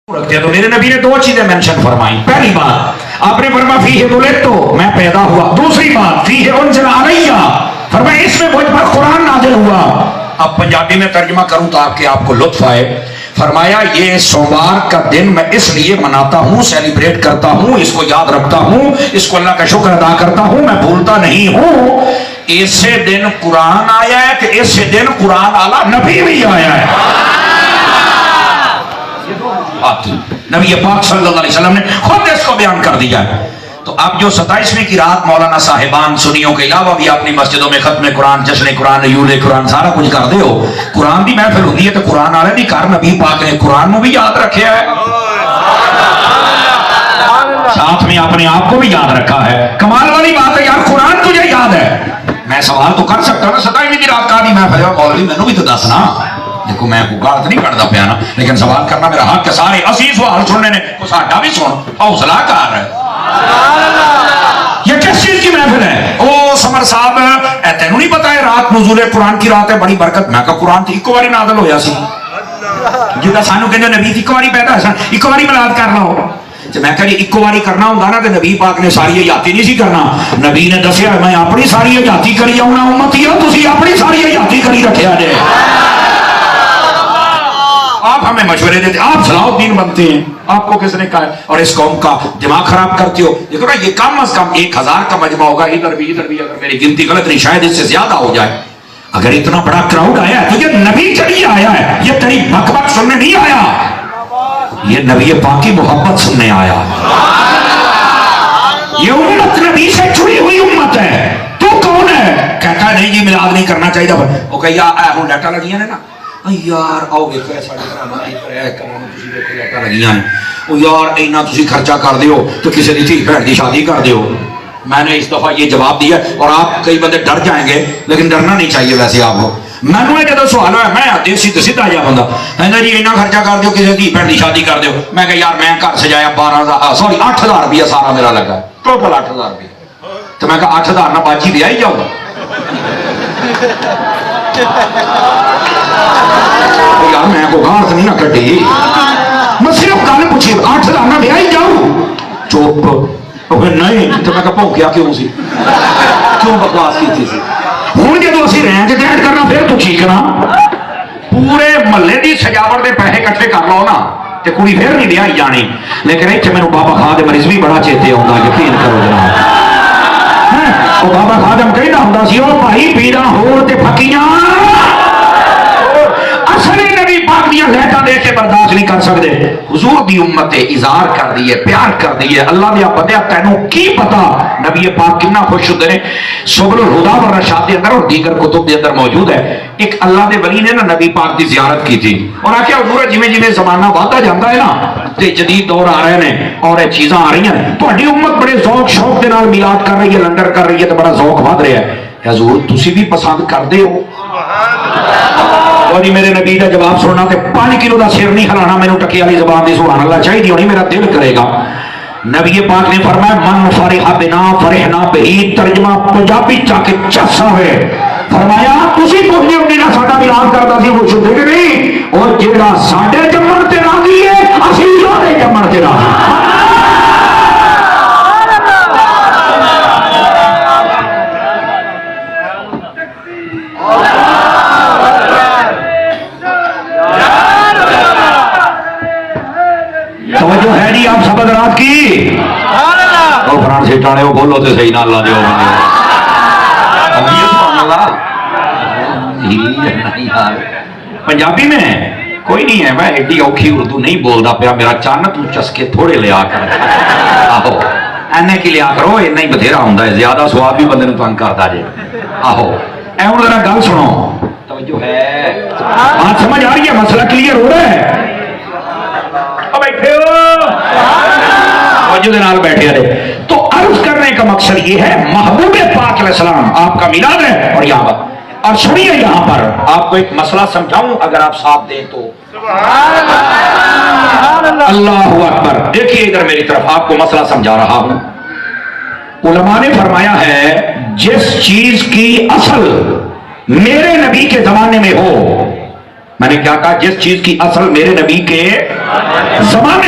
रखते हैं। तो मेरे नबी ने दो चीजें मेंशन फरमाई। पहली बात आपने फरमाया फी है बोले तो मैं पैदा हुआ। दूसरी बात फी है उनसे अलैया फरमाया इसमें मुझ पर कुरान नाज़िल हुआ। अब पंजाबी में तर्जुमा करूं तो आपको लुत्फ आए। फरमाया ये सोमवार का दिन मैं इसलिए मनाता हूं, सेलिब्रेट करता हूं, इसको याद रखता हूं, इसको अल्लाह का शुक्र अदा करता हूं, मैं भूलता नहीं हूं। इसे दिन कुरान आया है कि इसे दिन कुरान वाला नबी भी आया है। नबी पाक सल्लल्लाहु अलैहि वसल्लम ने खुद इसको बयान कर दिया है। तो अब जो 27वीं की रात मौलाना साहिबान सुन्नियों के अलावा भी अपनी मस्जिदों में खत्म कुरान, जश्न कुरान, यूले कुरान सारा कुछ कर दे हो, कुरान की महफिल होती है तो कुरान वाले भी कर। नबी पाक ने कुरान को भी याद रखा है, साथ में अपने आप को भी याद रखा है। कमाल वाली बात है यार, कुरान तुझे याद है। मैं सवाल तो कर सकता ना 27वीं की रात का भी महफिल है, मौलवी मैनू भी तो दसना। देखो मैं को गाल तो नहीं करता पिया ना, लेकिन सवाल करना मेरा हक है। सारे असी सवाल सुनने ने तो साडा भी सुन, हौसला कर। ये किस चीज की महफिल है? ओ समर साहब तेनू नहीं पता है रात नुज़ूल कुरान की रात है, बड़ी बरकत। मैं कहा कुरान तो एक बारी नाज़िल होया सी, जिदा सानू कहंदे नबी एक बारी पैदा है, एक बारी मिलाद कर लो। मैं कह एक बारी करना होंगे ना तो नबी पाक ने सारी हयाती नहीं सी करना। नबी ने दसिया मैं अपनी सारी हयाती करी आउना, उम्मतियों तुसी अपनी सारी हयाती करी रखिया जे। आप हमें मशवरे देते, आप सलाहुद्दीन बनते हैं, आपको किसने कहा? और इस कौम का दिमाग खराब करते हो। देखो ना ये कम अज कम 1000 का मजमा होगा, इधर भी अगर मेरी गिनती गलत नहीं शायद इससे ज्यादा हो जाए। अगर इतना बड़ा क्राउड आया है तो ये नबी के लिए आया है, ये तेरी बकबक सुनने नहीं आया, ये नबी पाक की मोहब्बत सुनने आया। ये उम्मत नबी से जुड़ी हुई उम्मत है। तू कौन है? कहता नहीं जी मिलाद नहीं करना चाहिए। वो कहिया हूं लैटा लगियां ने ना यार, आओ देखो लैटा लगियां ने, यार इन्ना तुसी खर्चा कर दियो तो किसी की धी भैन की शादी कर दियो। मैंने इस दफा ये जवाब दिया और आप कई बंदे डर जाएंगे, लेकिन डरना नहीं चाहिए। वैसे आपको मैंने जो सवाल है, मैं देसी तो सीधा जा बंदा कहना जी इन्ना खर्चा कर दो किसी धी भैन की शादी कर दो। मैं कहा यार मैं घर सजाया 8,000 रुपया सारा मेरा लगा, टोटल 8,000 रुपया। तो मैं कहा 8,000 ना बाजी दिया ही जाऊंगा। यार मैं को गाल नहीं ना कटी, मैं सिर्फ गल पूछी 8,000 ना ब्याह ही जाऊं। चुप नहीं तो मैं भौंकिया क्यों सी, क्यों बकवास की थी। हूं जो असं रेंज डेंट करना फिर तू ठीक ना, पूरे महल्ले की सजावट के पैसे इकट्ठे कर लो ना तो कुड़ी फिर नहीं ब्याह जानी। लेकिन इतने मैंने बाबा खाद मरीज भी बड़ा चेते आता, यकीन करो जनाब। बाबा खादम कहता होंदा सी ओ भाई पीड़ा होर ते फकीयां असली नबी पाक दियां लहटा देख के बर्दाश्त नहीं कर सकते। हुजूर दी उम्मत इज़हार कर दी है, प्यार कर दी है। अल्लाह दिया बंदिया तैनू की पता नबी पाक कितना खुश होंदे ने। सुबुल हुदा व रशाद के अंदर और दीगर कुतुब के अंदर मौजूद है। एक अल्लाह के वली ने ना नबी पाक की जियारत की थी और आख्या हुजूर जिमें जिमें जमाना बढ़ता जाता है ना ते जदीद दौर आ रहे हैं और ये चीज़ां आ रही हैं, तुहाडी उम्मत बड़े शौक के नाल मिलाद कर रही है, लंगर कर रही है, तो बड़ा शौक वध रहा है। हुजूर तुसी भी पसंद करते हो? और मेरे नबी का जवाब सुनना तो 5 किलो का सिर नहीं हिलाना, मैंने टके वाली जबान की सुभान अल्लाह चाहिए होनी, मेरा दिल करेगा। नबी पाक ने फरमाया मन फरिहा बिना फरिहना बिही, तर्जमा पंजाबी चाके चस्सा है। फरमाया तुसी कुछ नहीं अपनी ना साडा मिलाद करदा सी वो छुट्टे नहीं, और जेड़ा साडे जम्मण ते राजी है असीं ओदे जम्मण ते राजी। तवज्जो है नहीं आप सबद रात की? और फरान से टाणे वो बोलो तो सही ना अल्लाह दे पंजाबी में कोई नहीं है। मैं एडी औखी उर्दू नहीं बोलता पिया, मेरा चन्न तू चस्के थोड़े लिया कर। आहो एने की लिया करो, इन्ना ही बथेरा होंदा है, ज्यादा स्वाद भी बंदे नूं तंग करदा जे। आहो ऐ हुण जरा गल सुनो, तवज्जो है, बात समझ आ रही है, मसला क्लियर हो रहा है? बैठे हो बैठे रहे। तो अर्ज करने का मकसद ये है महबूब पाक अलैहिस्सलाम आपका मिलाद है। और यहाँ पर और सुनिए, यहाँ पर आपको एक मसला समझाऊं, अगर आप साथ दें तो। अल्लाहु अकबर। देखिए इधर मेरी तरफ, आपको मसला समझा रहा हूं। उलमा ने फरमाया है जिस चीज की असल मेरे नबी के जमाने में हो, मैंने क्या कहा? जिस चीज की असल मेरे नबी के जमाने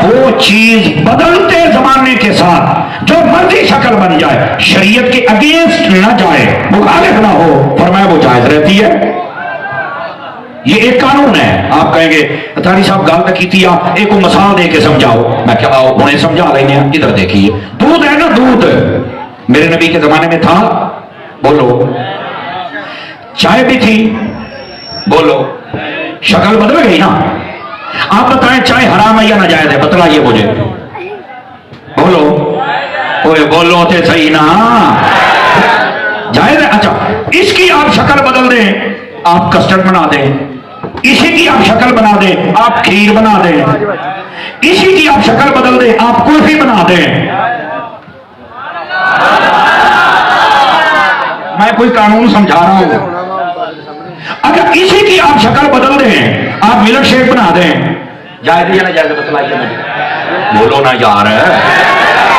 वो चीज बदलते जमाने के साथ जो मर्जी शक्ल बन जाए, शरीयत के अगेंस्ट न जाए, मुखालिफ ना हो, फरमाया वो जायज रहती है। ये एक कानून है। आप कहेंगे अतारी साहब गल की थी, एक को मिसाल दे के समझाओ। मैं क्या आओ उन्हें समझा लेंगे। इधर देखिए, दूध है ना, दूध मेरे नबी के जमाने में था, बोलो। चाय भी थी, बोलो। शक्ल बदल गई ना। आप बताएं चाय हराम है या नाजायज है, बतलाइए मुझे, बोलो। ओए बोलो तो सही ना, जायज है। अच्छा, इसकी आप शक्ल बदल दें, आप कस्टर्ड बना दें। इसी की आप शक्ल बना दें, आप खीर बना दें। इसी की आप शक्ल बदल दें, आप कुल्फी बना दें। मैं कोई कानून समझा रहा हूं। अगर इसी की आप शक्ल बदल दें, आप मिल्क शेक बना दें, जायज या ना जायज, बतलाइए मुझे, बोलो ना यार।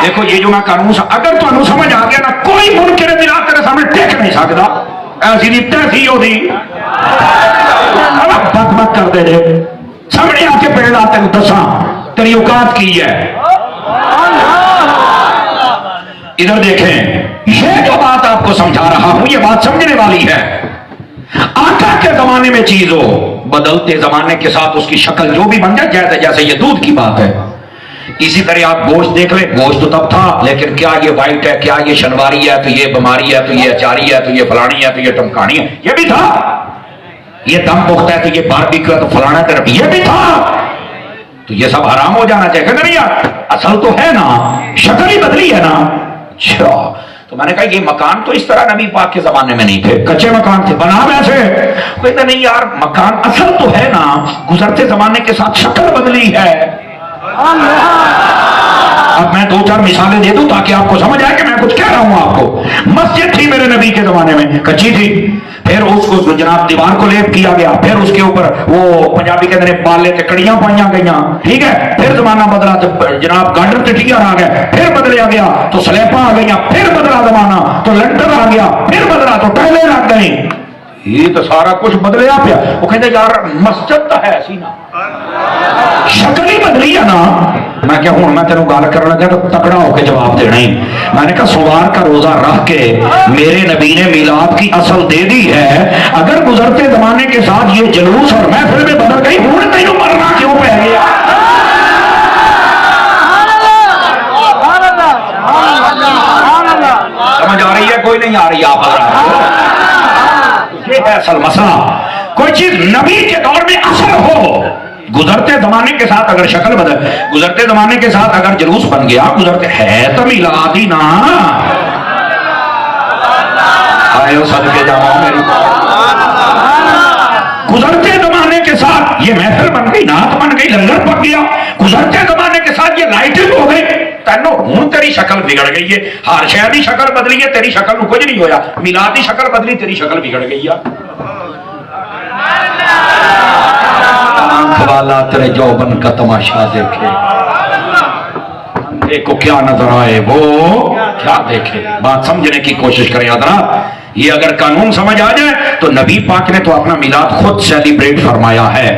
देखो ये जो मैं कानून अगर तुम समझ आ गया ना, कोई मुनकिर मिलाद तेरे सामने टेक नहीं सकता। ऐसी दी तैसी होती बक कर दे सामने आके पहला तेन दसा तेरी औकात की है। इधर देखें, ये जो बात आपको समझा रहा हूं, ये बात समझने वाली है। आका के जमाने में चीज हो, बदलते जमाने के साथ उसकी शक्ल जो भी बन जाए, जैसे ये दूध की बात है। इसी तरह आप गोश्त देख ले, गोश्त तो तब था, लेकिन क्या ये वाइट है, क्या ये शनवारी है, तो ये बीमारी है, तो ये अचारी है, तो ये फलानी है, तो ये टमकानी है, ये भी था। ये दम पुख्ता है, तो ये बारबेक्यू है, तो फलाना तरफ, ये भी था। तो ये सब हराम हो जाना चाहिए। नहीं यार, असल तो है ना, शक्ल ही बदली है ना। अच्छा, तो मैंने कहा ये मकान तो इस तरह नबी पाक के जमाने में नहीं थे, कच्चे मकान थे, बना वैसे। कहते नहीं यार, मकान असल तो है ना, गुजरते जमाने के साथ शक्ल बदली है। अब मैं दो चार मिसालें दे दूं ताकि आपको समझ आए कि मैं कुछ कह रहा हूं आपको। मस्जिद थी मेरे नबी के जमाने में, कच्ची थी, फिर उसको जनाब दीवार को लेप किया गया, फिर उसके ऊपर वो पंजाबी के अंदर पाले थे कड़ियां पाइया गई, ठीक है। फिर जमाना बदला तो जनाब गार्डर टिटियार आ गए, फिर बदलिया गया तो स्लैपा आ गई, फिर बदला जमाना तो लंटर आ गया, फिर बदला तो टहले लग गई। ये तो सारा कुछ बदलिया पिया। वो कहते यार मस्जिद तो है ऐसी ना, शक्ल ही बदली है ना। मैं क्या हूं मैं तेन गल कर लगा तो तकड़ा होकर जवाब देना ही। मैंने कहा सोमवार का रोजा रख के मेरे नबी ने मिलाद की असल दे दी है। अगर गुजरते जमाने के साथ ये जलूस और महफिल में बदल गई, हूं तेन मरना क्यों पै गया? समझ आ रही है? कोई नहीं आ रही? आप ये है असल मसला। कोई चीज नबी के दौर में असर हो, गुजरते जमाने के साथ अगर शक्ल बदल, गुजरते जमाने के साथ अगर जुलूस बन गया, गुजरते है तो मिलाद ही ना। आयो सदके जाओ मेरी। गुजरते जमाने के साथ ये महफिल बन गई, नात बन गई, लंगर पक गया। गुजरते जमाने के साथ ये लाइटिंग हो गई, तेनो हूं तेरी शक्ल बिगड़ गई है। हर शहर की शक्ल बदली है, तेरी शक्ल में कुछ नहीं होया। मिलाद की शक्ल बदली, तेरी शक्ल बिगड़ गई है। आंख वाला तेरे जौबन का तमाशा देखे, देखो क्या नजर आए वो क्या देखे। बात समझने की कोशिश करें याद। ये अगर कानून समझ आ जाए तो नबी पाक ने तो अपना मिलाद खुद सेलिब्रेट फरमाया है।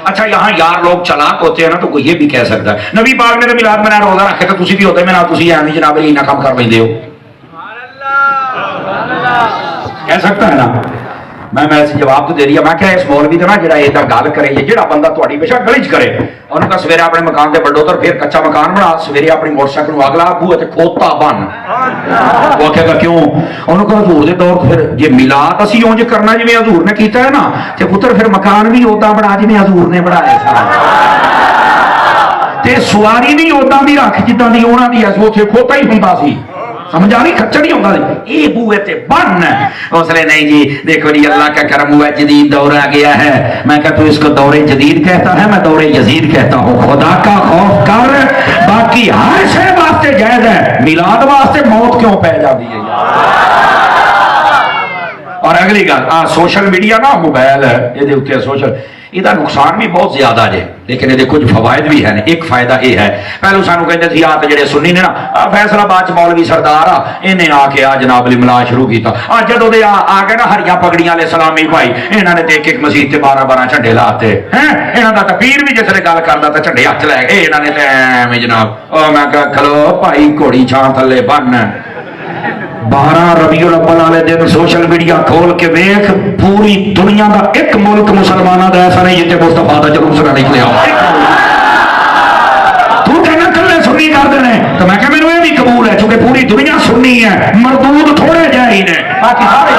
अच्छा, यहाँ यार लोग चलाक होते हैं ना, तो कोई ये भी कह सकता है नबी पाक ने तो मिलाद मना रोजा रखे, तो तुसी भी होते मैं तुसी आंधी जनाब इना काम कर लेंदे हो, कह सकता है ना। मैं जवाब तो दे दिया। मैं क्या इस मौलवी ना जो इधर गल करे, जो बंदा थोड़ी बेशक गली च करे, उन्होंने कहा सवेरे अपने मकान से बड़ो उतर, फिर कच्चा मकान बना, सवेरे अपनी मोटरसाइकिल अगला बूहे ते खोता बन। वो आखेगा क्यों? उन्होंने कहा हजूर के दौर फिर जे मिलाद असी उंज करना जिवें हजूर ने किया है ना, ते पुत्र फिर मकान भी ओदा बना जिवें हजूर ने बनाया ते सवारी भी ओदा दी रख जिद्दां दी उन्हां दी उत्थे खोता ही हुंदा सी। समझ आ रही? खच्चर नहीं होता ये बूहे ते बन। उसने नहीं जी देखो जी अल्लाह का करम हुआ, जदीद दौर आ गया है। मैं कहता हूँ इसको दौरे जदीद कहता है, मैं दौरे यजीद कहता हूँ। खुदा का खौफ कर, बाकी हर शय वास्ते जायज है, मिलाद वास्ते मौत क्यों पै जाती है? और अगली गल सोशल मीडिया ना मोबाइल है, ये सोशल ਇਹਦਾ ਨੁਕਸਾਨ भी बहुत ज्यादा जे, लेकिन ये कुछ फवायद भी हैं। एक फायदा यह है, पहलू सानू कहते थे आप जो सुन्नी ने ना फैसलाबाद मौलवी सरदार इन्हें आके आ जनाब मिला शुरू किया। जो आ गए ना हरिया पगड़ियां वाले सलामी भाई, इन्होंने तो एक मसीत से 12-12 झंडे लाते हैं। इन्हों का तो पीर भी जिसने गल करता तो झंडे हथ लै गए, इन्होंने तो एवं जनाब मैं कहा खलो भाई घोड़ी छां थले बन। 12 रबीउल अव्वल वाले दिन सोशल मीडिया खोल के वेख, पूरी दुनिया का एक मुल्क मुसलमानों का ऐसा नहीं जिथे मुस्तफा का जुलूस ना निकलिया। तू कहना कल्ले सुन्नी कर देने, तो मैं क्या मैंने भी कबूल है, क्योंकि पूरी दुनिया सुन्नी है, मरदूद थोड़े जाए ने, बाकी सारे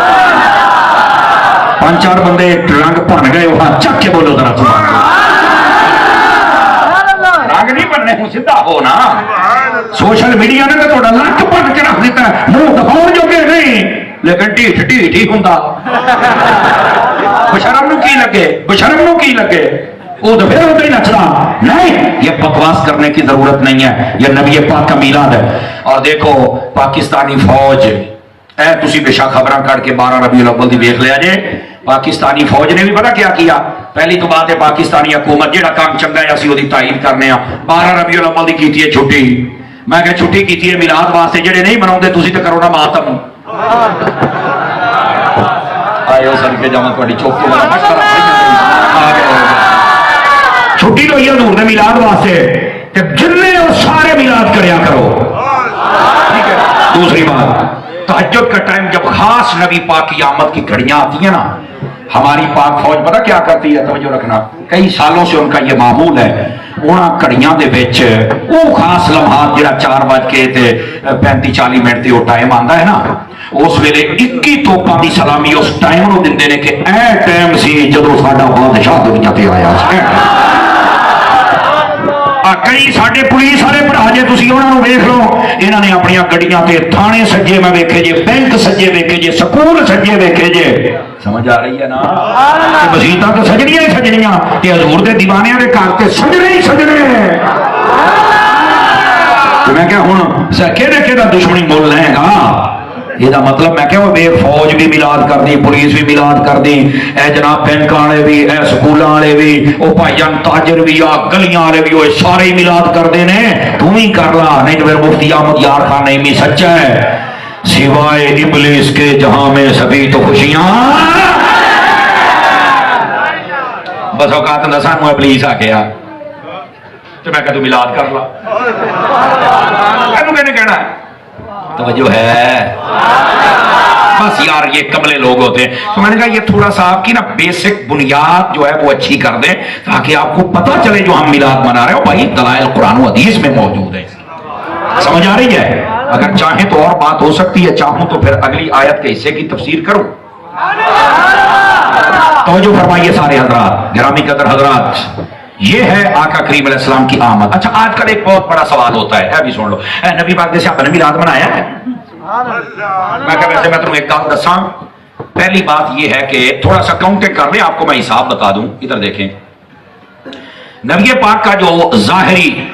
5-4 बंदे रंग भन गए वहां चक के बोलो जरा सुभान अल्लाह। रंग नहीं बनने हूं, सीधा हो ना। सोशल मीडिया ने तो लक भन के रख दिता, मुंह दिखाने जोगे नहीं, लेकिन ढीठ ढीठ ही होंदा। बेशरम की लगे, बेशरम की लगे, वो तो फिर उधर ही नचदा नहीं। ये बकवास करने की जरूरत नहीं है, ये नबी पाक का मीलाद है। और देखो पाकिस्तानी फौज ऐ तुसी बेशक खबर कट के 12 रबीउल अव्वल दी देख लिया जे, पाकिस्तानी फौज ने भी पता क्या किया। पहली तो बात है पाकिस्तानी हुकूमत जो काम चंगा है असं तारीफ करने 12 रबीउल अव्वल की की है छुट्टी। मैं क्या छुट्टी की है मिलाद वास्ते, जेडे नहीं मनाते तुसी तो करो ना मातम। आयो सदके जावां तुहाडी चौकी वाला मशवरा आ गया। छुट्टी तो ये हजूर ने मिलाद वास्ते, जिन्ने सारे मिलाद करया करो। ठीक है, दूसरी बात तहज्जुद का टाइम जब खास नबी पाक की आमद की घड़ियां आती है ना, हमारी पाक फौज पता क्या करती है, तवज्जो रखना, कई सालों से उनका ये मामूल है। उन्होंने घड़ियां दे विच वो खास लम्हात जो 4:35-40 वो टाइम आता है ना, उस वेले 21 तोपां की सलामी उस टाइम को दिंदे ने कि ऐ टाइम सी जदों साडा बादशाह दुनिया ते आया। कई साडे पुलिस वाले भरा जे तुसीं उन्हां नूं वेख लो, इन्हां ने अपनी गड्डियां ते थाने सज्जे मैं वेखे जे, बैंक सज्जे वेखे जे, स्कूल सज्जे वेखे जे। समझ आ रही है ना? मसीतां तो सजनियां ही सजनियां, ते हजूर दे दीवानियां दे घर ते सजने ही सजने। तो मैं क्या हुण केड़े केड़ा दुश्मनी मुल लैगा, ਇਹਦਾ मतलब मैं क्या वे फौज भी मिलाद कर दी, पुलिस भी मिलाद कर दी, ए जनाब बैंक वाले भी, ए स्कूलों वाले भी, ओ भाईजान ताजर भी, आ गलियां वाले भी, वो सारे ही मिलाद करते ने। तू ही कर ला, नहीं तो फिर मुफ्ती अहमद यार खान नहीं भी सच्चा है, सिवाय इबलीस के जहां में सभी तो खुशियां। बस औकात ना सानू इबलीस आ गया, तो मैं कह तू मिलाद कर ला, कहने कहना तवज्जो है। बस यार ये कमले लोग होते हैं। तो मैंने कहा ये थोड़ा सा आपकी ना बेसिक बुनियाद जो है वो अच्छी कर दें, ताकि आपको पता चले जो हम मिलाद मना रहे हो भाई दलाइल कुरान और हदीस में मौजूद है। समझ आ रही है? अगर चाहे तो और बात हो सकती है, चाहूं तो फिर अगली आयत के हिस्से की तफसीर करूं। तो जो फरमाइए सारे हजरात, गिरामी कदर हजरात, ये है आका करीम अलैहिस्सलाम की आमद। अच्छा आजकल एक बहुत बड़ा सवाल होता है, भी सुन लो, नबी पाक जैसे आपने मिलाद मनाया है? मैं क्या वैसे मैं तुम्हें एक गल दसा, पहली बात यह है कि थोड़ा सा काउंटिंग कर ले, आपको मैं हिसाब बता दूं। इधर देखें, नबी पाक का जो जाहिरी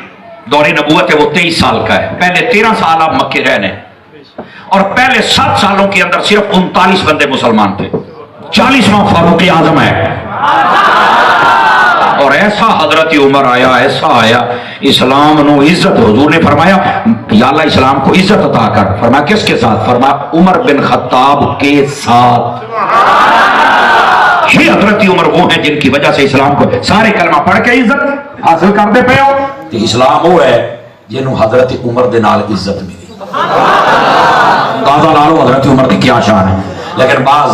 दौरे नबूवत है वो 23 साल का है। पहले 13 साल आप मक्के रहने, और पहले 7 सालों के अंदर सिर्फ 39 बंदे मुसलमान थे। 40वां फारूक आजम है, और ऐसा हजरत उमर आया, ऐसा आया, इस्लाम नो इज्जत, हुजूर ने फरमाया या अल्लाह इस्लाम को इज्जत अता कर। फरमाया किसके साथ? फरमाया उमर बिन खत्ताब के साथ। ये हजरत उमर वो हैं जिनकी वजह से इस्लाम को सारे कलमा पढ़ के इज्जत हासिल करते पे हो। तो इस्लाम वो है जिन्होंने हजरत उमर दे नाल इज्जत मिली। दादा लालो हजरत उमर की क्या शान है। लेकिन बाज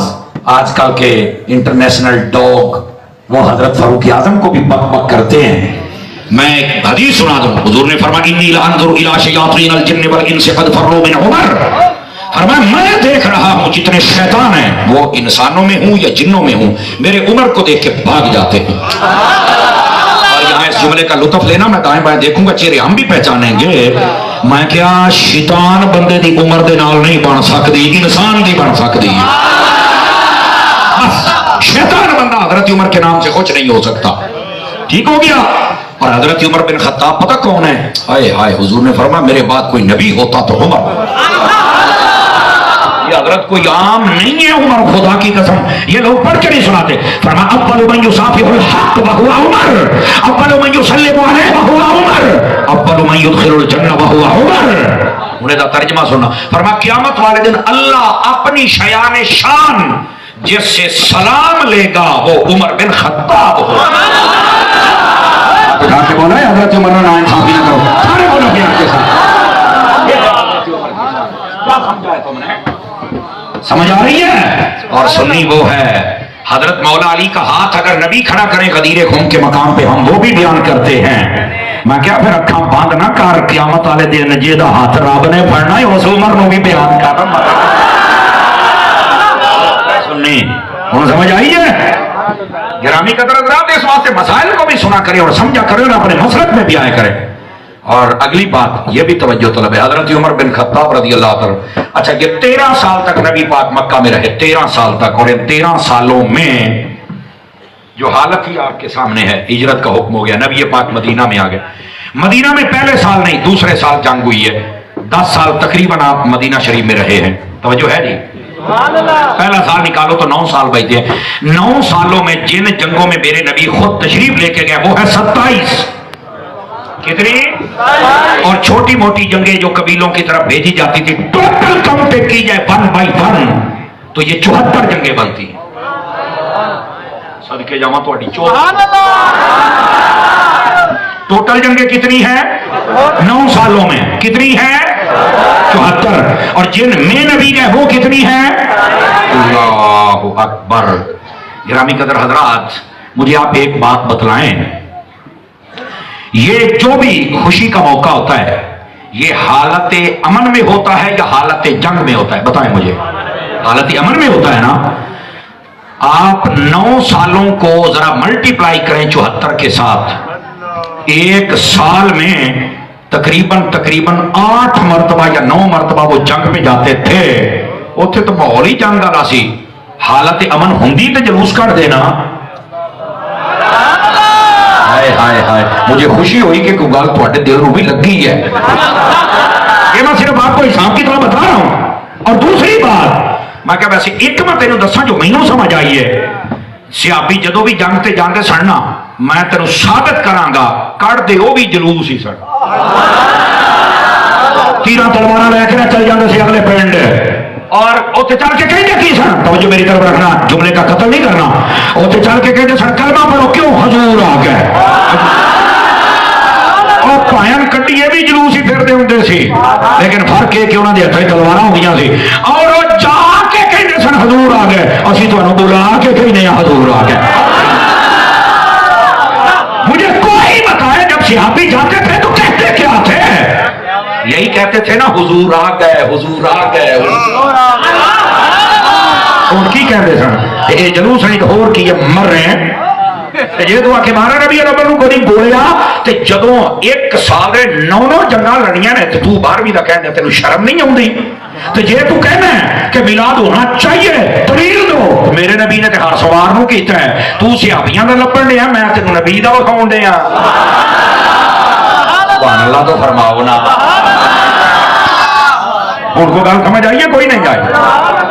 आजकल के इंटरनेशनल डॉग वो हजरत फारूक आजम को भी बक बक करते हैं। मैं एक हदीस सुना दूं, हुजूर ने फरमाया इन्नी लांजुरु इला शयातीन अल जिन्न वल इंस कद फर्रू मिन उमर। फरमाया मैं देख रहा हूं जितने शैतान हैं वो इंसानों में हूं या जिन्नों में हूं, मेरे उमर को देख के भाग जाते हैं। और यहां इस जुमले का लुत्फ लेना, मैं दाएं बाएं देखूंगा, चेहरे हम भी पहचानेंगे। मैं क्या शैतान बंदे दी उमर दे नाल नहीं बन सकती, इंसान दी बन सकती है। शैतान बंदा हजरत उमर के नाम से कुछ नहीं हो सकता। ठीक हो गया? और हजरत उमर बिन खत्ताब पता कौन है? हाय हाय, हुजूर ने फरमाया मेरे बाद कोई नबी होता तो उमर। ये हजरत कोई आम नहीं है उमर, खुदा की कसम। ये लोग पढ़ के नहीं सुनाते। फरमा अव्वलु मन युसाफिहुल हक़ व हुवा उमर, अव्वलु मन युसल्लिमु अलैहि व हुवा उमर, अव्वलु मन युदखिलुल जन्नह व हुवा उमर। उन्हें दा तर्जुमा सुनना। फरमा क़यामत वाले दिन अल्लाह अपनी शयान शान जिससे सलाम लेगा वो उमर बिन खत्ताब होगा। उठा के बोला हजरत उमर ना इंसाफी ना करो, सारे बोलो प्यार के साथ। क्या समझा है तुमने? समझ आ रही है? और सुन्नी वो है हजरत मौला अली का हाथ अगर नबी खड़ा करें गदीरे खुम के मकाम पे, हम वो भी बयान करते हैं। मैं क्या फिर अखा बंद ना कर, क़यामत वाले दिन जेदा हाथ रब ने फड़ना है उस उमर को भी बयान कर। सुन्नी हूं समझ आई है? गिरामी कदर हज़रात, इस वास्ते मसाइल को भी सुना करें और समझा करें और अपने मसलक में भी आए करें। और अगली बात यह भी तवज्जो तलब है, हजरत उमर बिन खत्ताब रज़ी अल्लाह तआला, अच्छा ये 13 साल तक नबी पाक मक्का में रहे, 13 साल तक। और इन 13 सालों में जो हालत ही आपके सामने है, हिजरत का हुक्म हो गया, नबी पाक मदीना में आ गए। मदीना में पहले साल नहीं दूसरे साल जंग हुई है, 10 साल तकरीबन आप मदीना शरीफ में रहे हैं। तवज्जो है जी? पहला साल निकालो तो 9 साल बचते हैं। 9 सालों में जिन जंगों में मेरे नबी खुद तशरीफ लेके गए वो है 27। कितनी? और छोटी मोटी जंगें जो कबीलों की तरफ भेजी जाती थी, टोटल काउंट की जाए 1 बाई 1 तो ये 74 जंगें बनती हैं। सदके जामा तो टोटल जंगें कितनी है? 9 सालों में कितनी है? 74। और जिन में नबी गए वो कितनी है? अल्लाहु अकबर। गिरामी कदर हजरात, मुझे आप एक बात बतलाएं, ये जो भी खुशी का मौका होता है ये हालत अमन में होता है या हालत जंग में होता है? बताएं मुझे। हालत अमन में होता है ना। आप 9 सालों को जरा मल्टीप्लाई करें 74 के साथ, एक साल में तकरीबन 8 मरतबा या 9 मरतबा वो जंग में जाते थे। उत्थे तो माहौल ही जंग वाला सी। हालत अमन होंगी तो जलूस कर देना। हाय हाय हाय, मुझे खुशी हुई कि कोई गल थोड़े दिल को भी लगी है। ये मैं सिर्फ आपको हिसाब की तरह बता रहा हूं। और दूसरी बात मैं क्या, वैसे एक मैं तेन दसा जो मैनू समझ आई है, सियाबी जदों भी जंग ते जाते सन ना, मैं तेन साबित करांगा कढ़ते वो भी जलूस ही सन। तीर तलवार लैके चल जाते अगले पिंड और उत्थे चल के कहते की सन, तो जो मेरी तरफ रखना, जुमले का कत्ल नहीं करना। उत्थे चल के कहते सन कलमा पढ़ो, क्यों? हजूर आ गए। और भायन कट्टिए भी जलूस ही फिरते होंगे सी, लेकिन फर्क है कि उन्होंने हथे तलवार होंगी सी और जाके कहते सन हजूर आ गए। असी तुहानू बुला के कहने हजूर आ गए। मुझे कोई बताए जब सिहाबी जाते थे तो कहते क्या थे? यही कहते थे ना, हुजूर आ गए, हुजूर आ गए। उनकी कहते सन ये जलूस नहीं होर की मर रहे हैं। जे तू आके मारा नबी रब नूं कदी बोलिया ते जदों 1 साल दे 9 जंगां लड़ियां ने ते तू 12वीं दा कहने तेनू शर्म नहीं आउंदी? ते जे तू कहना कि मिलाद होना चाहिए दलील दो, मेरे नबी ने ते हर सवार नूं कीता है, तू सिहाबियां दा लपण दिया, मैं तेनू नबी दा विखाउण दिया। सुभान अल्लाह तो फरमाओ ना। उनको गल समझ आई है? कोई नहीं आई?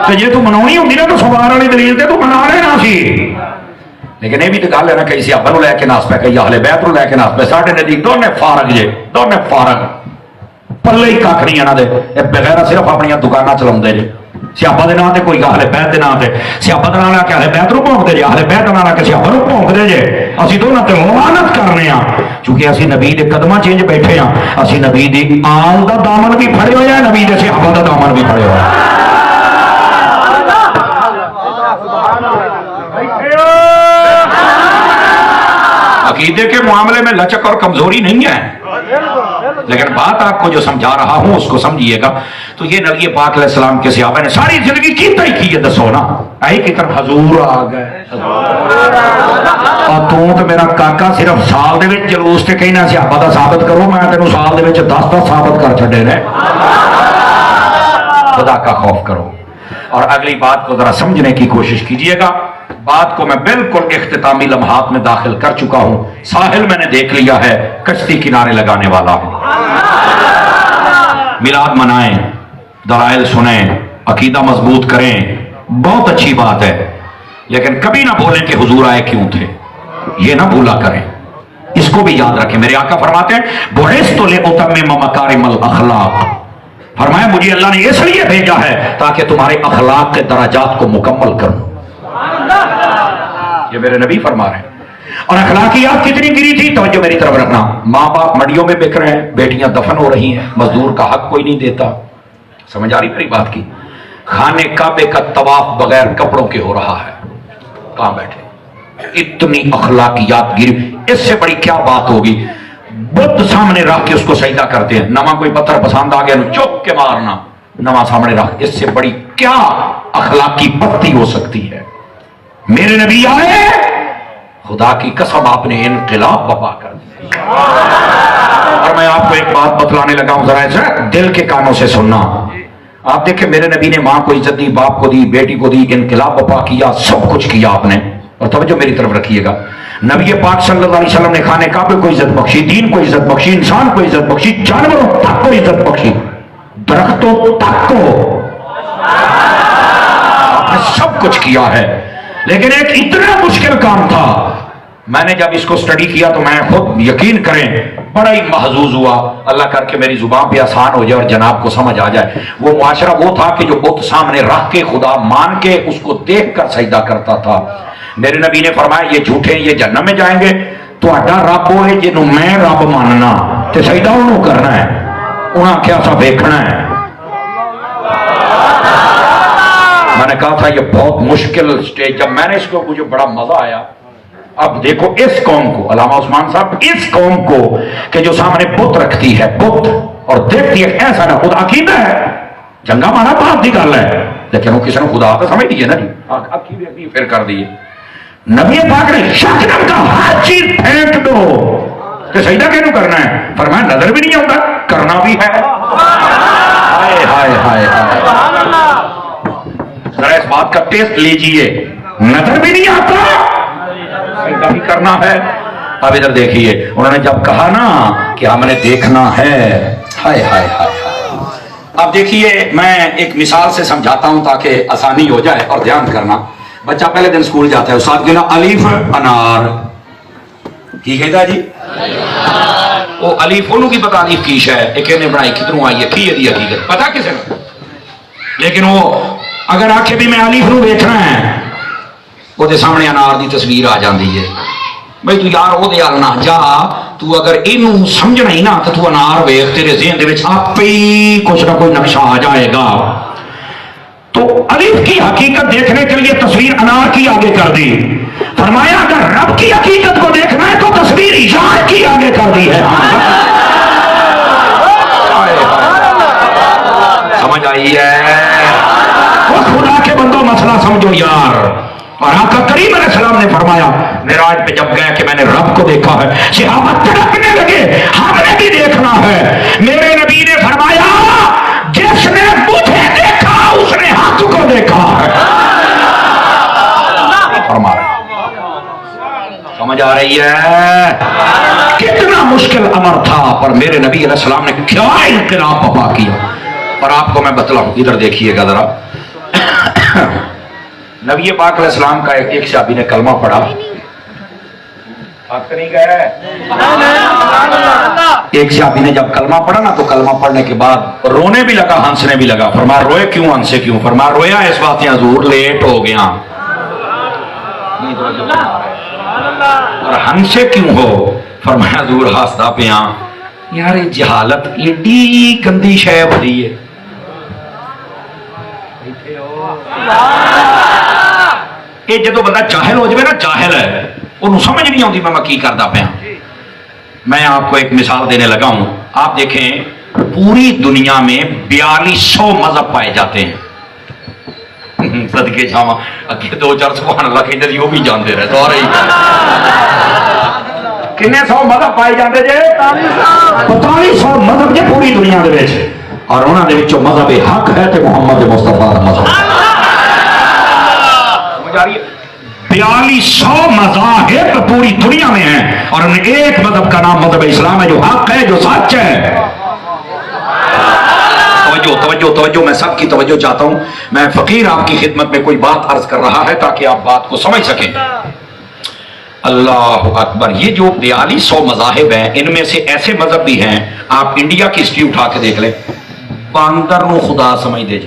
तो जे तू मनाउणी होंदी ना तो सवार वाली दलील ते तू मना लेना सी। लेकिन यह भी तो गल है ना, कई सियाबा नूं लैके नस पे, कई अहले बैत नूं लैके नस पे। साडे नज़दीक दोने फारग जे, दोने फारग, पल्ले ही कख नहीं इन्हां दे। बगैर सिर्फ अपनी दुकानां चलाउंदे जे। सियाबा दे नाम ते कोई अहले बैत दे नाम ते, सियाबा दे नाम लैके अहले बैत नूं भौंकदे जे, अहले बैत नाम लैके सियाबा नूं भौंकदे जे। असीं दोनां ते मुआनत करने आ, क्योंकि असीं नबी दे कदमां च इंज बैठे आ। असीं नबी दी आल दा दामन भी फड़े होया है, नबी दे सियाबा दा दामन भी फड़े होया है। अकीदे के मामले में लचक और कमजोरी नहीं है, लेकिन बात आपको जो समझा रहा हूं उसको समझिएगा। तो ये नबी पाक अलैहिस्सलाम के सहाबा ने सारी जिंदगी की तय की है, दसो ना आई की तरफ हजूर आ गए। और तू तो मेरा काका सिर्फ साल दे विच जलूस ते कहना सहाबा दा साबित करो, मैं तेनू साल दे विच 10 साबित कर छड़े ने। खुदा का खौफ करो। और अगली बात को जरा समझने की कोशिश कीजिएगा। बात को मैं बिल्कुल इख्तितामी लम्हात में दाखिल कर चुका हूं। साहिल मैंने देख लिया है, कश्ती किनारे लगाने वाला हूं। मिलाद मनाएं, दलाइल सुने, अकीदा मजबूत करें, बहुत अच्छी बात है, लेकिन कभी ना बोलें कि हुजूर आए क्यों थे, ये ना भूला करें। इसको भी याद रखें। मेरे आका फरमाते हैं बुइस्तु लिउतम्मिम मकारिमल अखलाक, फरमाया मुझे अल्लाह ने इसलिए भेजा है ताकि तुम्हारे अखलाक के दराजात को मुकम्मल करूं। ये मेरे नबी फरमा रहे हैं। और अखलाकियात कितनी गिरी थी, तवज्जो मेरी तरफ रखना। माँ बाप मंडियों में बिक रहे हैं, बेटियां दफन हो रही हैं, मजदूर का हक कोई नहीं देता। समझ आ रही मेरी बात की? खाने काबे का तवाफ बगैर कपड़ों के हो रहा है, कहां बैठे? इतनी अखलाकियात गिरी, इससे बड़ी क्या बात होगी? बुत सामने रख के उसको सजदा करते हैं, नमा कोई पत्थर पसंद आ गया चुप के मारना, नमा सामने रख, इससे बड़ी क्या अखलाकी पत्ती हो सकती है? मेरे नबी आए, खुदा की कसम आपने इनकलाब बपा कर दिया। और मैं आपको एक बात बतलाने लगा हूं, जरा ऐसा दिल के कानों से सुनना। आप देखें मेरे नबी ने मां को इज्जत दी, बाप को दी, बेटी को दी, इनकलाब बपा किया, सब कुछ किया आपने। और तवज्जो मेरी तरफ रखिएगा, नबी पाक सल्लल्लाहु अलैहि वसल्लम ने खाने काबे को इज्जत बख्शी, दीन को इज्जत बख्शी, इंसान को इज्जत बख्शी, जानवरों तक को इज्जत बख्शी, दरख्तों तक को, आपने सब कुछ किया है। लेकिन एक इतना मुश्किल काम था, मैंने जब इसको स्टडी किया तो मैं खुद यकीन करें बड़ा ही महजूज हुआ। अल्लाह करके मेरी जुबान पे आसान हो जाए और जनाब को समझ आ जाए। वो मुआशरा वो था कि जो बुत सामने रख के खुदा मान के उसको देख कर सजदा करता था। मेरे नबी ने फरमाया ये झूठे ये जन्नत में जाएंगे, तो रब वो है जिन्हों मैं रब मानना, तो सजदा उन्होंने करना है, उन्हें क्या सा देखना है। मैंने कहा था ये बहुत मुश्किल स्टेज, जब मैंने इसको मुझे बड़ा मजा आया। अब देखो इस कौम को, अल्लामा उस्मान साहब, इस कौम को कि जो सामने बुत रखती है, बुत, और देखती है ऐसा ना खुदा अकीदा है, जंगा मारा बात की गल है, लेकिन वो किसी ने खुदा तो समझ लीजिए ना जी, फिर कर दिए। नबी पाक ने शक का हर चीज फेंक दो, तो सजदा क्यों करना है? फरमाया नजर भी नहीं आता, करना भी है। हाय हाय हाय हाय, जरा इस बात का टेस्ट लीजिए, नजर भी नहीं आता, सजदा भी करना है। अब इधर देखिए, उन्होंने जब कहा ना कि हमने देखना है, हाय हाय हाय हाय। अब देखिए मैं एक मिसाल से समझाता हूं ताकि आसानी हो जाए, और ध्यान करना। बच्चा पहले दिन स्कूल जाता है, उस्ताद कहना अलीफ अनार, की कहता जी? वो अलीफ ओनू की पता अलीफ की है, एक ने बनाई कितनों आई है, की यदि हकीकत पता किसे ने? लेकिन वो अगर आखे भी मैं अलीफ नू देखना है, वो सामने अनार की तस्वीर आ जाती है। भाई तू यार वो ना जा, तू अगर इनू समझना ही ना तो तू अनार वेख, तेरे ज़हन दे आपे ही कुछ ना कोई नक्शा आ जाएगा। तो अलीफ की हकीकत देखने के लिए तस्वीर अनार की आगे कर दी। फरमाया अगर रब की हकीकत को देखना है तो तस्वीर यार की आगे कर दी है। समझ आई है? वो खुदा के बंदो मसला समझो यार। और आका करीम अलैहिस्सलाम ने फरमाया मिराज पे जब गया कि मैंने रब को देखा है, सहाबा तड़पने लगे, हमने भी देखना है। मेरे नबी ने फरमाया जिसने मुझे देखा उसने हक को देखा है। समझ आ रही है? कितना मुश्किल अमर था, पर मेरे नबी अलैहिस्सलाम ने क्या इनकलाब बपा किया। और आपको मैं बतलाऊं, इधर देखिएगा जरा। नबी पाक अलैहिस्सलाम का एक सहाबी ने कलमा पढ़ा, आप नहीं गए? एक सहाबी ने जब कलमा पढ़ा ना, तो कलमा पढ़ने के बाद रोने भी लगा, हंसने भी लगा। फरमाया रोए क्यों, हंसे क्यों? फरमाया रोया इस बात हुजूर लेट हो गया। और हंसे क्यों हो? फरमाया हुजूर हंसदा पिया यार ये जहालत एडी गंदी शय होती है। ये जो बंदा जाहिल हो जाए ना, जाहिल है, उन्हें समझ नहीं आती मैं की करता पाया। मैं आपको एक मिसाल देने लगा हूं। आप देखें पूरी दुनिया में 4200 मजहब पाए जाते हैं। सदके जावा अगे 2-4 सुभान अल्लाह कहते वो भी जानते रहे सारे किन्ने 100 मजहब पाए जाते जे 4500 मजहब जे पूरी दुनिया दे विच। और उन्हां दे विचों मजहब हक है ते मोहम्मद मुस्तफा दा मजहब। 4200 मज़ाहिब पूरी दुनिया में है, और उन्हें एक मजहब का नाम मजहब इस्लाम है, जो हक है, जो सच है। और जो तवज्जो तवज्जो तवज्जो, मैं सबकी तवज्जो चाहता हूं। मैं फकीर आपकी खिदमत में कोई बात अर्ज कर रहा है ताकि आप बात को समझ सकें। अल्लाह अकबर। ये जो 4200 मज़ाहिब हैं, इनमें से ऐसे मजहब भी हैं, आप इंडिया की हिस्ट्री उठा के देख लें, बांदर को खुदा समझ दे,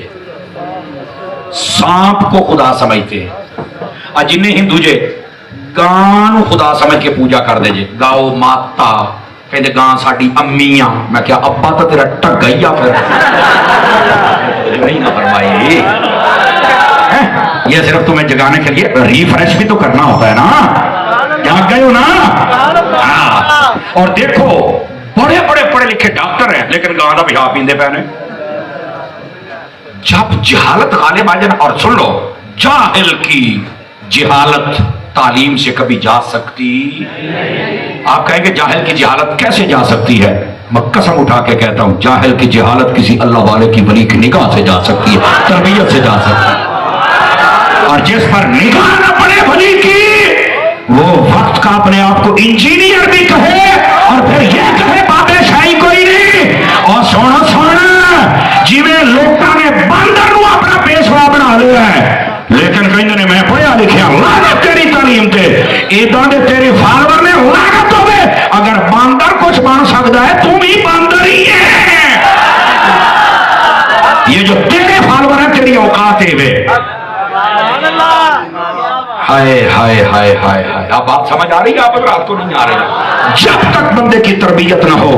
सांप को खुदा समझते हैं, और जिन्हें हिंदू जे गां खुदा समझ के पूजा कर दे जे, गाओ माता कहते गां साडी अम्मियां। मैं क्या अब्बा तो तेरा टग गई फिर नहीं ना फरमाई। ये सिर्फ तुम्हें जगाने के लिए रिफ्रेश भी तो करना होता है ना, जाग गए हो ना। हाँ। और देखो बड़े बड़े पढ़े लिखे डॉक्टर हैं लेकिन गां का पिशाब पींदे पे ने। जब जहालत गालिब आ जाए, और सुन लो, जाहिल की जहालत तालीम से कभी जा सकती। आप कहेंगे जाहिल की जहालत कैसे जा सकती है? मैं कसम उठा के कहता हूं, जाहिल की जहालत किसी अल्लाह वाले की वली की निगाह से जा सकती है, तरबियत से जा सकती है। और जिस पर निगाह न पड़े वली की, वो वक्त का अपने आप को इंजीनियर भी कहे और फिर यह कहे बाबे शाही कोई नहीं। और सोना सोना जिमें लोगों ने बंदर को अपना पेशवा बना लिया है, लेकिन कहते ने मैं पढ़िया लिखिया, लागत तेरी तालीम ते इदा दे तेरे फॉलोअर ने लागत होवे। अगर बंदर कुछ बन सकता है, तुम ही बंदर ही है। ये जो तेरे फॉलोअर है, तेरी औकात है वे। हाय हाय हाय हाय हाय। आप बात समझ आ रही है? आप रात को नहीं आ रही। जब तक बंदे की तरबियत ना हो,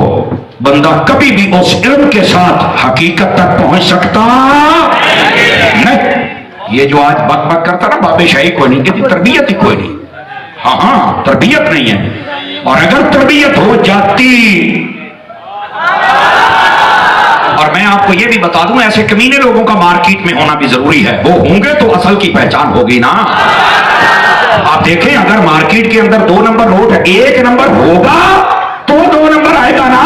बंदा कभी भी उस इल्म के साथ हकीकत तक पहुंच सकता नहीं। ये जो आज बक बक करता ना बाबे शाही कोई नहीं, कहती तरबियत ही कोई नहीं। हाँ हाँ, तरबियत नहीं है। और अगर तरबियत हो जाती, और मैं आपको ये भी बता दूं, ऐसे कमीने लोगों का मार्केट में होना भी जरूरी है। वो होंगे तो असल की पहचान होगी ना। आप देखें, अगर मार्केट के अंदर 2 नंबर नोट है, 1 नंबर होगा तो 2 नंबर आएगा ना।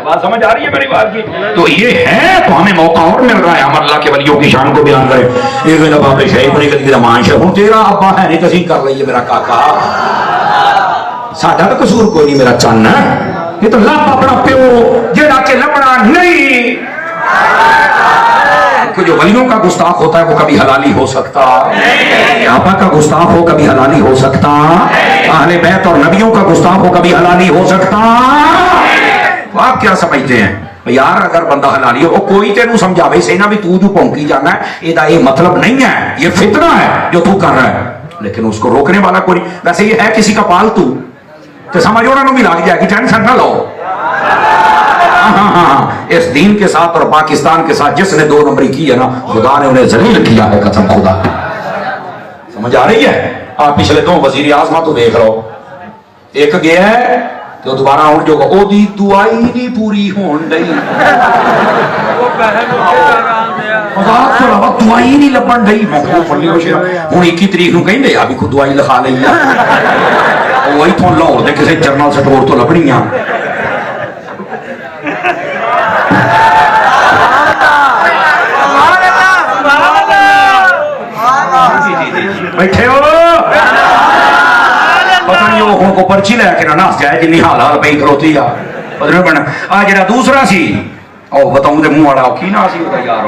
बात समझ आ रही है मेरी बात की? तो ये है, तो हमें मौका और मिल रहा है हम अल्लाह के वलियों की शान को बयान करें। एक मेरा बाबे शहीद बनी कदी मान शे हूं तेरा अब्बा है नहीं, तसी कर लईए मेरा काका, साडा तो कसूर कोई नहीं मेरा चन्न। ये तो लप अपना प्यो जेड़ा के लपड़ा नहीं। जो वलियों का गुस्ताख होता है वो कभी हलाली हो सकता, आपा का गुस्ताख हो कभी हलाली हो सकता, अहले बैत और नबियों का गुस्ताख हो कभी हलाली हो सकता। आप क्या समझते हैं यार? अगर बंदा हलाली हो, कोई तेनू समझावे से ना भी तू जो भौंकी जाना है, एदा ये मतलब नहीं है, ये फितना है जो तू कर रहा है, लेकिन उसको रोकने वाला कोई। वैसे ये है किसी का पालतू तो समझ उन्होंने भी लग जाएगी, टेंशन ना लो। हाँ, इस दीन के साथ और पाकिस्तान के साथ जिसने 2 नंबरी की है ना, खुदा ने उन्हें जलील किया है, कसम खुदा। समझ आ रही है? आप पिछले 2 वजीर आजमा तो देख लो, एक गया है तो दोबारा आउट जो ओदी दुआई नहीं पूरी होन डई, दुआई नहीं लभन डई। हूं 21 तरीक नूं कहिंदे आ भी खुद दुआई लिखा लई, वो इथों लाहौर दे किसी जनरल स्टोर तो लभनी आ। बैठे हो पता नहीं वो को पर्ची लैके ना नस जाए जिन्नी हाल हाल पई खलोती आ। आ जरा दूसरा सी ओ बताऊं दे मुंह वाला की ना सी ओदा यार,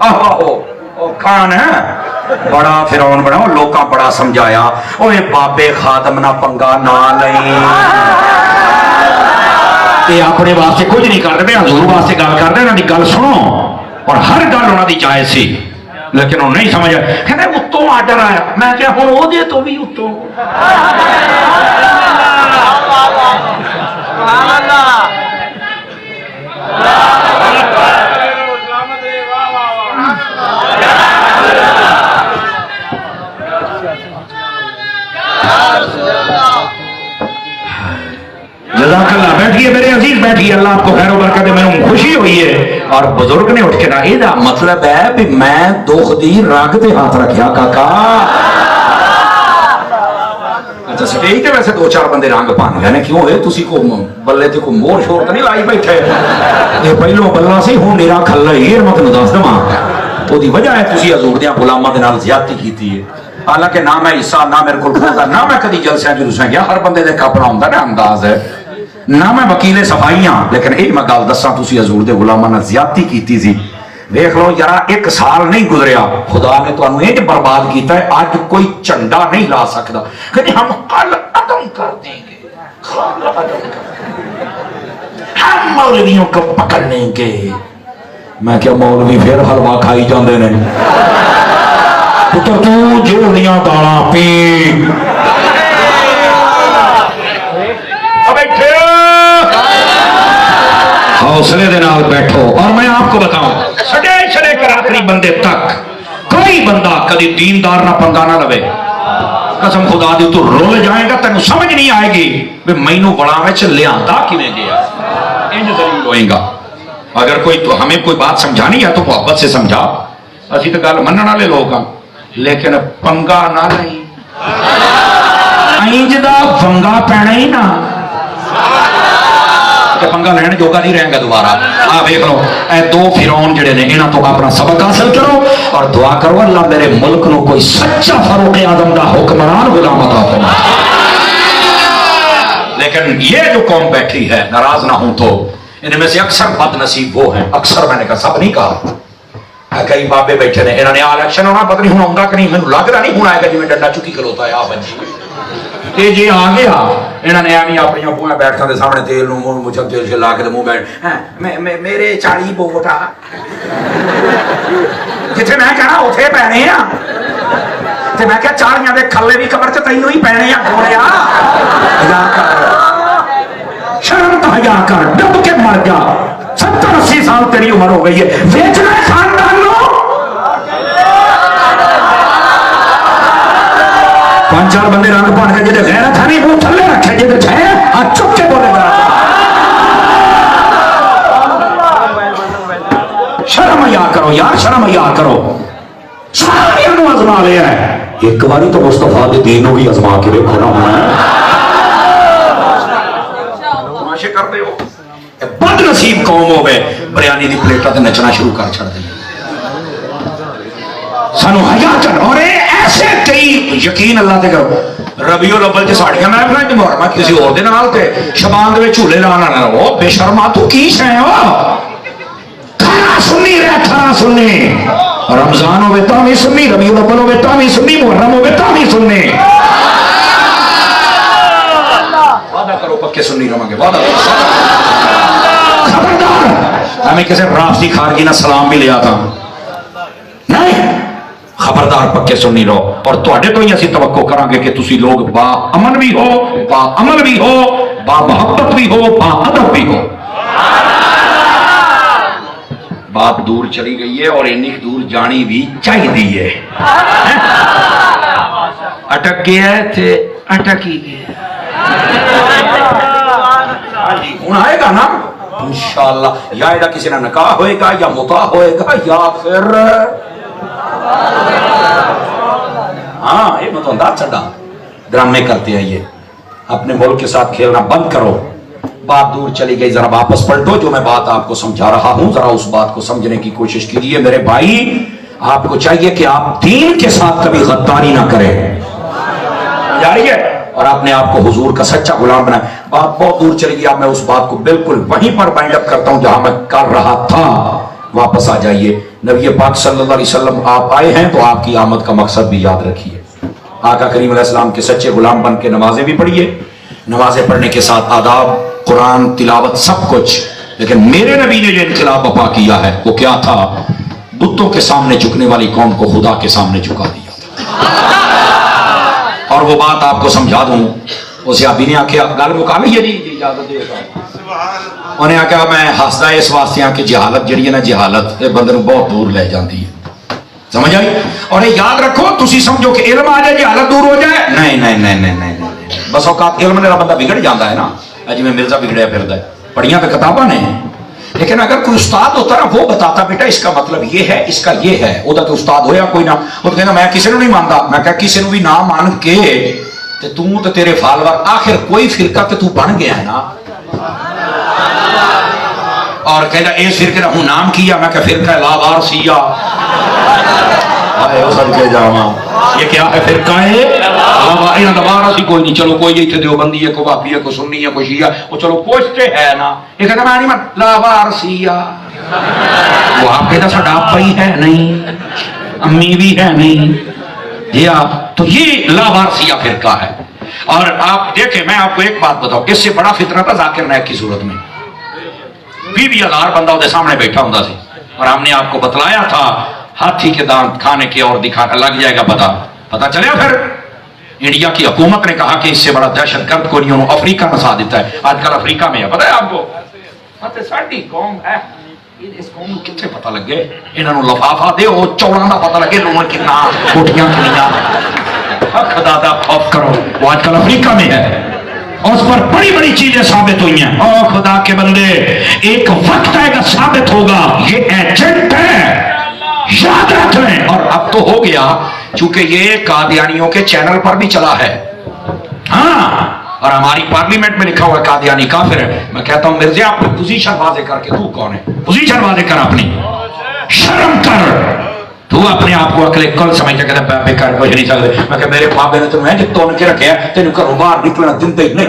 आहो आहो ओ खान है, बड़ा फिरौन बना, लोकां बड़ा समझाया, ओए बाबे खादम ना पंगा ना लई, ये अपने वास्ते कुछ नहीं करते पे, हजूर वास्ते गल करते, इन्हां दी गल सुनो। और हर गल उन्हां दी जायज सी, लेकिन वो नहीं समझ आया। कहते उत्तों आर्डर आया, मैं क्या हुण ओहदे तो भी उत्तों। जज़ाकल्लाह। बैठिए मेरे अजीज, बैठिए, अल्लाह आपको खैर बरकत दे। मैंने खुशी हुई है। और बुजुर्ग ने उठ के ना, ਇਹਦਾ मतलब है भी मैं दुख दी रग ते हाथ रखिया काका। अच्छा स्टेज ते वैसे 2-4 बंदे रंग भन गए ने, क्यों है तुसी को बल्ले ते को मोर शोर तो नहीं लाई बैठे? ये पहलो बल्ला सी, हुण मेरा खल्ला ही है। मैं तुहानू दस दवां ओदी वजह है तुसी हजूर दे गुलामां दे नाल ज़्यादती कीती है। हालांकि ना मैं हिस्सा, ना मेरे को, ना मैं कदी जलसियां जुलूसां गया, हर बंदे दे अपना हुंदा ना अंदाज है। ना मैं वकीले सफाइयां, लेकिन ये मैं गल दसा, तुसी हजूर दे गुलामां नाल ज़्यादती कीती सी। देख लो यारा, 1 साल नहीं गुजरिया, खुदा ने तुहानू इंज बर्बाद किया है, आज कोई झंडा नहीं ला सकता। कहते हम कल अदम कर देंगे, हम मौलवियों को पकड़ लेंगे। मैं क्या मौलवी फिर हलवा खाई जाते ने। पुत्र तू जेल दियां गालां पी। हौसले दे नाल बैठो। और मैं आपको बताऊं, सड़े सड़े कर आखिरी बंदे तक कोई बंदा कभी दीनदार ना पंगा ना लवे। कसम खुदा दी, तू रोल जाएगा, तेन समझ नहीं आएगी भी मैनू बड़ा विच लियांदा किवें गया। इंज जरूर होएगा। अगर कोई तो हमें कोई बात समझानी है तो मोहब्बत से समझा। असी तो गल मनण वाले लोग हाँ, लेकिन पंगा ना नहीं। इंज दा पंगा पैना ही ना, पंगा लैण जोगा नहीं रहेगा दोबारा। आ वेख लो, ए 2 फिरौन जिहड़े ने, इन्हां तो अपना सबक हासिल करो और दुआ करो अल्लाह मेरे मुल्क को कोई सच्चा फारूक आजम का हुक्मरान गुलाम अता फरमाए। लेकिन ये जो कौम बैठी है, नाराज ना हूं तो इनमें से अक्सर बदनसीब वो हैं, अक्सर मैंने कहा, सब नहीं कहा। कई बाबे बैठे ने, इन्होंने इलेक्शन होना, पता नहीं होगा कि नहीं, मैं लगता नहीं होना आएगा जिवें डंडा चुकी खलोता है। आ बंजी जे आ गया, इन्होंने एवं अपनी बुआ बैठकों के सामने तेल मुझे तेल से ला के मुंह बैठ मेरे 40 वोट आ जिथे मैं कहना उथे पैने आ। ते मैं क्या 40 के खले भी कबर च तैनू ही पैने आ। गोलिया शर्म तो हया कर, डब के मर जा। 70-80 साल तेरी उम्र हो गई है, बेचना खानदान लो। 5-4 बंदे रंग पाड़ के जिसे गैरत है नहीं वो थले रखे, जिसे छे चुप के बोलेगा। शर्म या करो यार, शर्म या करो। सारियां नूं आजमा लिया है, एक बारी तो मुस्तफा दे दीन नूं भी आजमा के देखो ना। तमाशे करते हो, बदनसीब कौम हो गए, बिरयानी की प्लेटा ते नचना शुरू कर छड़ दे। सानू हया कर। और ऐसे कई यकीन अल्लाह ते करो, रबीउल अव्वल च साड़ियां महफिलां च मुहर्रमा किसी होर दे नाल ते शबान दे विच झूले लाना ना। ओ बेशर्मा, तू की शै हो? खाना सुन्नी रह, खाना सुन्नी। रमजान होवे तां भी सुन्नी, रबीउल अव्वल होवे तां भी सुन्नी, मुहर्रम होवे तां भी सुन्नी। वादा करो पक्के सुन्नी रहांगे, वादा करो। खबरदार, हमें किसी रास्ती खारजी ना सलाम भी लिया था नहीं। खबरदार पक्के सुन्नी रहो। और तुहाडे तो ही असीं तवक्को करांगे कि तुसी लोग बा अमन भी हो, बा अमल भी हो, बा मोहब्बत भी हो, बा अदब भी हो। बात दूर चली गई है और इन्नी दूर जानी भी चाहिए है। अटक गया थे, अटक ही गया। हूं आएगा ना इंशाअल्लाह, या इहदा किसी ना निकाह होएगा, या मुता होएगा, या फिर हाँ, ये मतलब अंदाज छड़ा ड्रामे करते हैं ये। अपने मुल्क के साथ खेलना बंद करो। बात दूर चली गई, जरा वापस पलटो। जो मैं बात आपको समझा रहा हूं, जरा उस बात को समझने की कोशिश कीजिए मेरे भाई। आपको चाहिए कि आप दीन के साथ कभी गद्दारी ना करें, जानिए, और अपने आप को हुजूर का सच्चा गुलाम बनाए। बात बहुत दूर चली गई, अब मैं उस बात को बिल्कुल वहीं पर बाइंड अप करता हूं जहां मैं कर रहा था। वापस आ जाइए। नबी पाक सल्लल्लाहु अलैहि वसल्लम आप आए हैं तो आपकी आमद का मकसद भी याद रखिए। आका करीम अलैहिस्सलाम के सच्चे गुलाम बन के नमाजें भी पढ़िए, नमाजें पढ़ने के साथ आदाब, कुरान तिलावत, सब कुछ। लेकिन मेरे नबी ने जो इनकलाब बपा किया है वो क्या था? बुतों के सामने झुकने वाली कौम को खुदा के सामने झुका दिया था। और वो बात आपको समझा दूं, उसे अभी ने आख्या गल मुका ली है जी, इजाजत देगा। उन्हें आख्या मैं हसदा इस वास्ते कि जहालत जी है ना, जहालत बंदे नूं बहुत दूर ले जाती है। समझ आई? और याद रखो, तुसी समझो कि इल्म आ जाए जहालत दूर हो जाए, नहीं नहीं नहीं नहीं नहीं। बस औकात इल्म ने बंदा बिगड़ जाता है ना, जिवें मिर्जा बिगड़िया फिरदा है। पढ़िया तो किताबां ने, लेकिन अगर कोई उस्ताद होता ना, वो बताता बेटा इसका मतलब ये है, इसका ये है। उदा तो उस्ताद होया कोई ना, वो कहना मैं किसी को नहीं मानता। मैं कहा किसी को भी ना मान के ते तू तो तेरे फॉलोअर, आखिर कोई फिरका तो तू बन गया है ना। और कहना इस फिरके का हूं नाम किया, मैं क्या फिरका लावार सिया, ये क्या है फिरका है इन्हों का बाहर असी कोई नहीं, चलो कोई इतने देवबंदी है, कोई भाभी है, कोई सुन्नी है, कोई शिया, वो चलो पोस्टे है ना, ये कहता मैं नहीं लावारसिया, वो आपके तो साडा आपा ही है नहीं, अम्मी भी है नहीं जी आप, तो ये लावारसिया फिरका है। और आप देखें, मैं आपको एक बात बताऊं, इससे बड़ा फितना था जाकिर नायक की सूरत में, 20,000 बंदा उसके सामने बैठा होता सी, और हमने आपको बतलाया था हाथी के दांत खाने के और दिखाने लग जाएगा पता चलिया। फिर इंडिया की हुकूमत ने कहा कि इससे बड़ा दहशतगर्द को नहीं, उन्होंने अफ्रीका नसा देता है, आजकल अफ्रीका में है, पता है आपको, साडी कौम है, इस कौम को कितने पता लगे, इन्होंने लफाफा दे चौड़ा का पता लगे, लोगों की ना कोठियां खुलियां, खुदा दा खौफ करो, वो आजकल अफ्रीका में है, और उस पर बड़ी बड़ी चीजें साबित हुई हैं। और खुदा के बंदे, एक वक्त आएगा साबित होगा ये एजेंट है, याद रख लें। और अब तो हो गया, चूंकि ये कादियानियों के चैनल पर भी चला है, हाँ, और हमारी पार्लियामेंट में लिखा हुआ है कादियानी काफिर है। मैं कहता हूं मिर्जा, अपनी पोजीशन वाजे करके, तू कौन है, पोजीशन वाजे कर, अपनी शर्म कर, तू अपने आप को अकले कल समझ के कहता बेकार कुछ नहीं सकते। मैं कह मेरे बाबे ने तुम्हें जितो के रखे तेन घरों बाहर निकलना दिंदे ही नहीं।